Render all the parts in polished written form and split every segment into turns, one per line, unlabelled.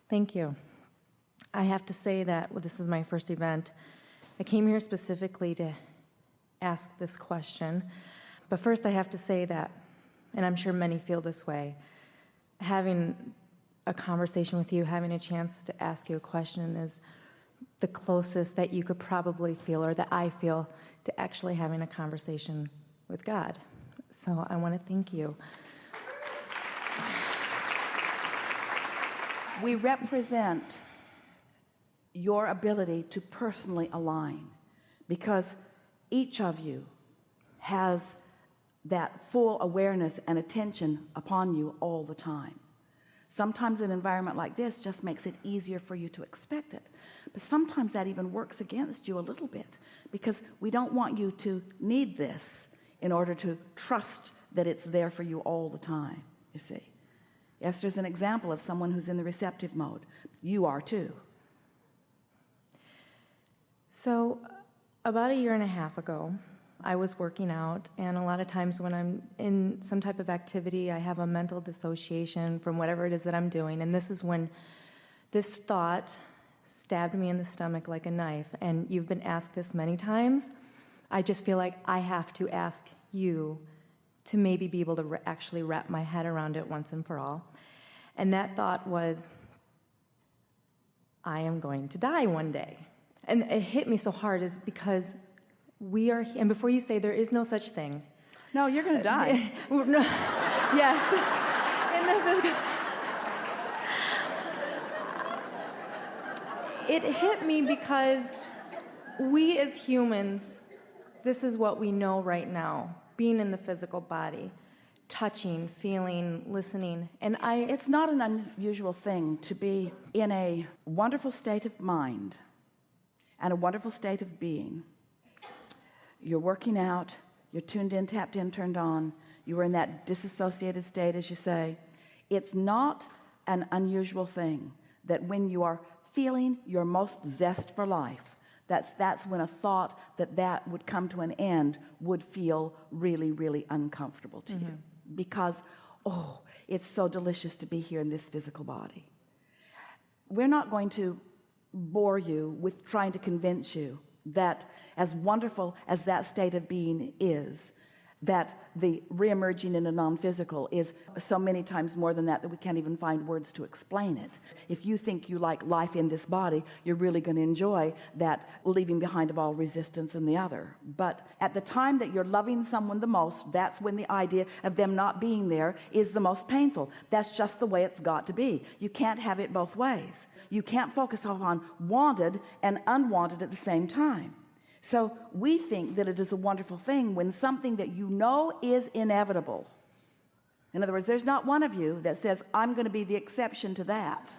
Thank you. I have to say that this is my first event. I came here specifically to ask this question. But first I have to say that, and I'm sure many feel this way, having a conversation with you, having a chance to ask you a question is the closest that you could probably feel, or that I feel, to actually having a conversation with God. So I want to thank you.
We represent your ability to personally align, because each of you has that full awareness and attention upon you all the time. Sometimes an environment like this just makes it easier for you to expect it, but sometimes that even works against you a little bit, because we don't want you to need this in order to trust that it's there for you all the time. You see, Esther's an example of someone who's in the receptive mode. You are too.
So about a year and a half ago, I was working out, and a lot of times when I'm in some type of activity, I have a mental dissociation from whatever it is that I'm doing, and this is when this thought stabbed me in the stomach like a knife. And you've been asked this many times. I just feel like I have to ask you to maybe be able to actually wrap my head around it once and for all. And that thought was, I am going to die one day. And it hit me so hard is because we are, and before you say there is no such thing.
No, you're going to die.
No, yes. In the physical. It hit me because we as humans, this is what we know right now, being in the physical body, touching, feeling, listening. And
it's not an unusual thing to be in a wonderful state of mind and a wonderful state of being. You're working out, you're tuned in, tapped in, turned on, you are in that disassociated state, as you say. It's not an unusual thing that when you are feeling your most zest for life, that's when a thought that would come to an end would feel really, really uncomfortable to you, because, oh, it's so delicious to be here in this physical body. We're not going to bore you with trying to convince you that as wonderful as that state of being is, that the reemerging in a non-physical is so many times more than that we can't even find words to explain it. If you think you like life in this body, you're really going to enjoy that leaving behind of all resistance in the other. But at the time that you're loving someone the most, that's when the idea of them not being there is the most painful. That's just the way it's got to be. You can't have it both ways. You can't focus on wanted and unwanted at the same time. So we think that it is a wonderful thing when something that you know is inevitable. In other words, there's not one of you that says, I'm going to be the exception to that.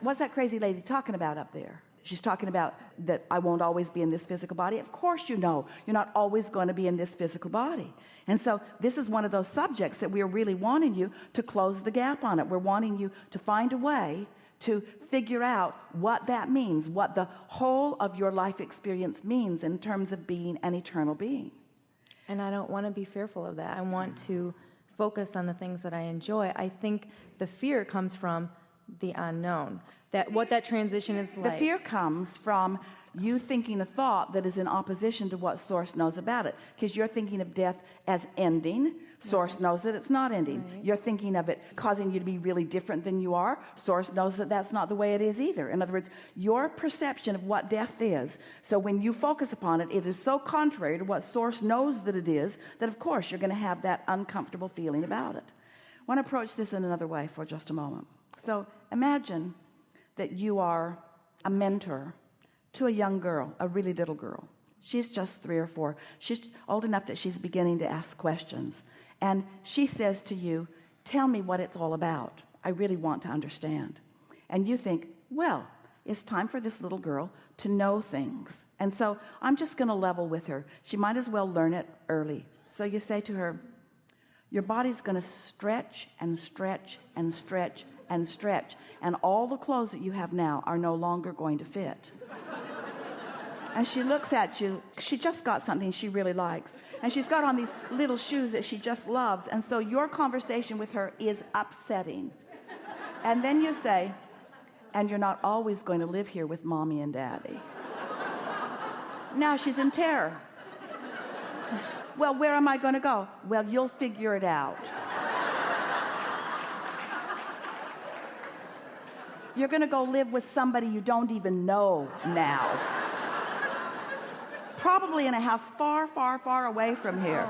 What's that crazy lady talking about up there? She's talking about that I won't always be in this physical body. Of course you know you're not always going to be in this physical body. And so this is one of those subjects that we are really wanting you to close the gap on it. We're wanting you to find a way to figure out what that means, what the whole of your life experience means in terms of being an eternal being.
And I don't want to be fearful of that. I want to focus on the things that I enjoy. I think the fear comes from the unknown, that what that transition is like.
The fear comes from you thinking a thought that is in opposition to what Source knows about it, because you're thinking of death as ending. Source knows that it's not ending. Right. You're thinking of it causing you to be really different than you are. Source knows that that's not the way it is either. In other words, your perception of what death is, so when you focus upon it, it is so contrary to what Source knows that it is, that of course you're going to have that uncomfortable feeling about it. I want to approach this in another way for just a moment. So imagine that you are a mentor to a young girl, a really little girl. She's just 3 or 4. She's old enough that she's beginning to ask questions. And she says to you, tell me what it's all about. I really want to understand. And you think, well, it's time for this little girl to know things. And so I'm just going to level with her. She might as well learn it early. So you say to her, your body's going to stretch and stretch and stretch and stretch. And all the clothes that you have now are no longer going to fit. And she looks at you. She just got something she really likes. And she's got on these little shoes that she just loves. And so your conversation with her is upsetting. And then you say, and you're not always going to live here with mommy and daddy. Now she's in terror. Well, where am I going to go? Well, you'll figure it out. You're going to go live with somebody you don't even know now. Probably in a house far, far, far away from here.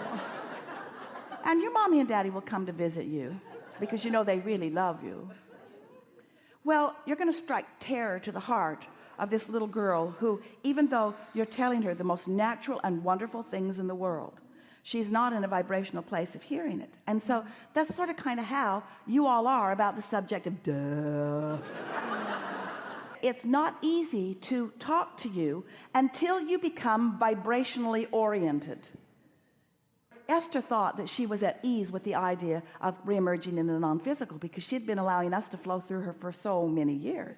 And your mommy and daddy will come to visit you because you know they really love you. Well, you're going to strike terror to the heart of this little girl who, even though you're telling her the most natural and wonderful things in the world, she's not in a vibrational place of hearing it. And so that's sort of kind of how you all are about the subject of death. It's not easy to talk to you until you become vibrationally oriented. Esther thought that she was at ease with the idea of reemerging in the non-physical because she'd been allowing us to flow through her for so many years.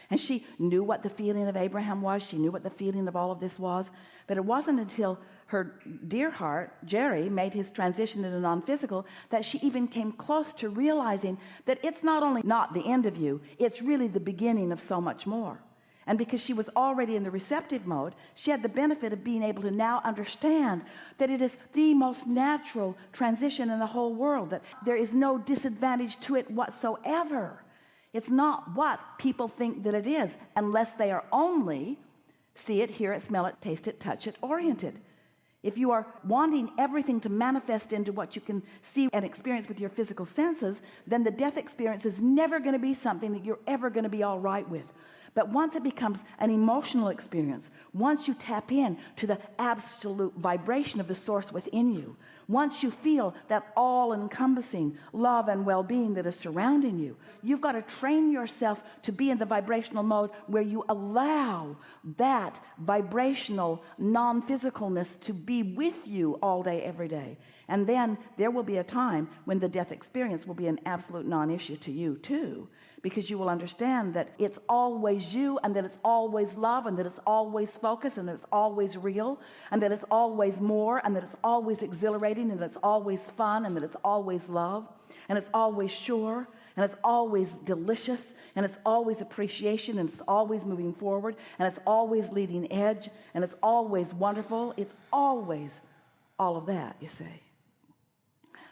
And she knew what the feeling of Abraham was. She knew what the feeling of all of this was. But it wasn't until her dear heart, Jerry, made his transition into non-physical that she even came close to realizing that it's not only not the end of you, it's really the beginning of so much more. And because she was already in the receptive mode, she had the benefit of being able to now understand that it is the most natural transition in the whole world, that there is no disadvantage to it whatsoever. It's not what people think that it is, unless they are only see it, hear it, smell it, taste it, touch it, oriented. If you are wanting everything to manifest into what you can see and experience with your physical senses, then the death experience is never going to be something that you're ever going to be all right with. But once it becomes an emotional experience, once you tap in to the absolute vibration of the source within you, once you feel that all-encompassing love and well-being that is surrounding you, you've got to train yourself to be in the vibrational mode where you allow that vibrational non-physicalness to be with you all day, every day. And then there will be a time when the death experience will be an absolute non-issue to you too, because you will understand that it's always you, and that it's always love, and that it's always focus, and that it's always real, and that it's always more, and that it's always exhilarating, and that it's always fun, and that it's always love, and it's always sure, and it's always delicious, and it's always appreciation, and it's always moving forward, and it's always leading edge, and it's always wonderful. It's always all of that, you see.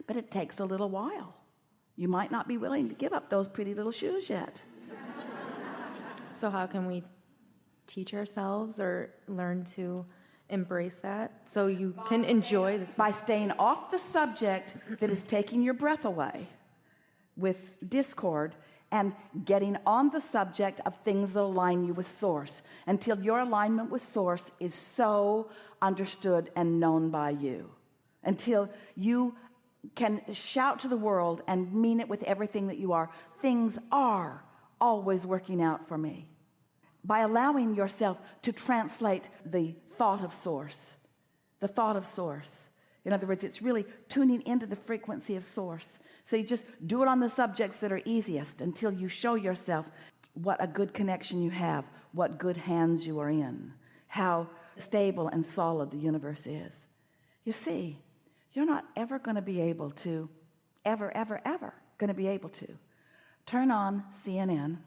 But it takes a little while. You might not be willing to give up those pretty little shoes yet.
So how can we teach ourselves or learn to embrace that so you can enjoy this?
By staying off the subject that is taking your breath away with discord, and getting on the subject of things that align you with source until your alignment with source is so understood and known by you, until you can shout to the world and mean it with everything that you are. Things are always working out for me. By allowing yourself to translate the thought of source, the thought of source. In other words, it's really tuning into the frequency of source. So you just do it on the subjects that are easiest until you show yourself what a good connection you have, what good hands you are in, how stable and solid the universe is. You see, you're not ever going to be able to, ever going to be able to turn on CNN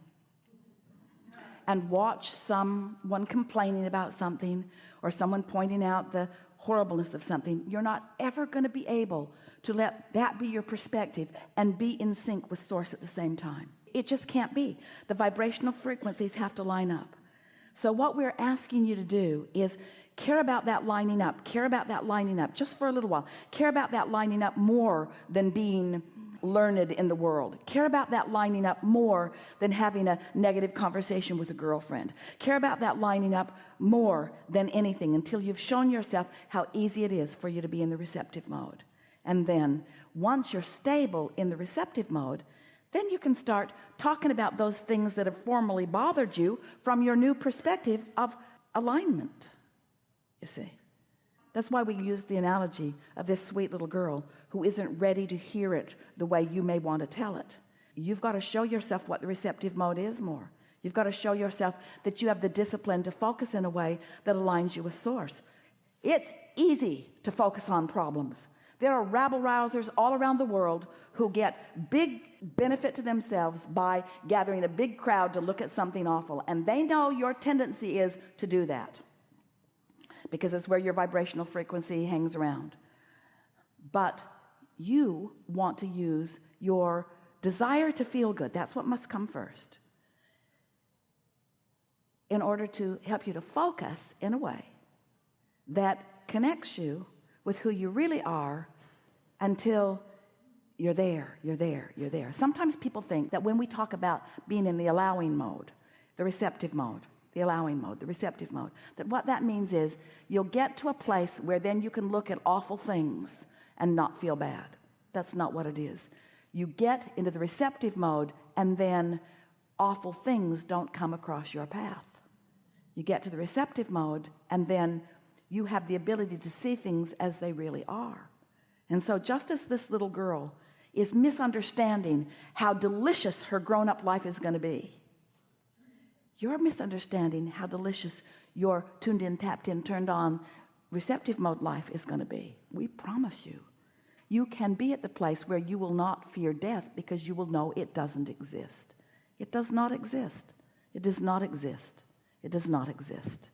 and watch someone complaining about something or someone pointing out the horribleness of something. You're not ever going to be able to let that be your perspective and be in sync with source at the same time. It just can't be. The vibrational frequencies have to line up. So what we're asking you to do is care about that lining up. Care about that lining up just for a little while. Care about that lining up more than being learned in the world. Care about that lining up more than having a negative conversation with a girlfriend. Care about that lining up more than anything until you've shown yourself how easy it is for you to be in the receptive mode. And then once you're stable in the receptive mode, then you can start talking about those things that have formerly bothered you from your new perspective of alignment. You see, that's why we use the analogy of this sweet little girl who isn't ready to hear it the way you may want to tell it. You've got to show yourself what the receptive mode is more. You've got to show yourself that you have the discipline to focus in a way that aligns you with source. It's easy to focus on problems, There are rabble-rousers all around the world who get big benefit to themselves by gathering a big crowd to look at something awful. And they know your tendency is to do that because it's where your vibrational frequency hangs around. But you want to use your desire to feel good. That's what must come first, in order to help you to focus in a way that connects you with who you really are until you're there. Sometimes people think that when we talk about being in the allowing mode, the receptive mode, the allowing mode, the receptive mode, that what that means is you'll get to a place where then you can look at awful things and not feel bad. That's not what it is. You get into the receptive mode and then awful things don't come across your path. You get to the receptive mode and then you have the ability to see things as they really are. And so just as this little girl is misunderstanding how delicious her grown-up life is going to be, you're misunderstanding how delicious your tuned in, tapped in, turned on, receptive mode life is going to be. We promise you, you can be at the place where you will not fear death because you will know it doesn't exist. It does not exist. It does not exist. It does not exist.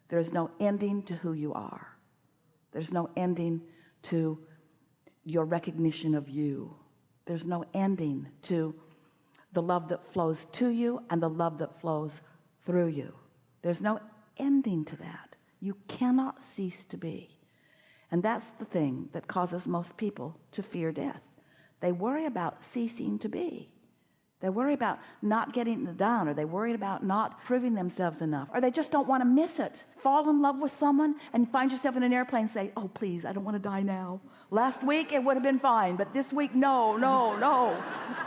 There is no ending to who you are. There's no ending to your recognition of you. There's no ending to the love that flows to you and the love that flows through you. There's no ending to that. You cannot cease to be. And that's the thing that causes most people to fear death. They worry about ceasing to be. They worry about not getting it done, or they worry about not proving themselves enough, or they just don't want to miss it. Fall in love with someone and find yourself in an airplane and say, oh, please, I don't want to die now. Last week it would have been fine, but this week, no.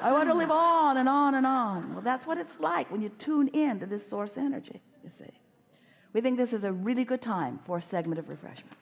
I want to live on and on and on. Well, that's what it's like when you tune in to this source energy, you see. We think this is a really good time for a segment of refreshment.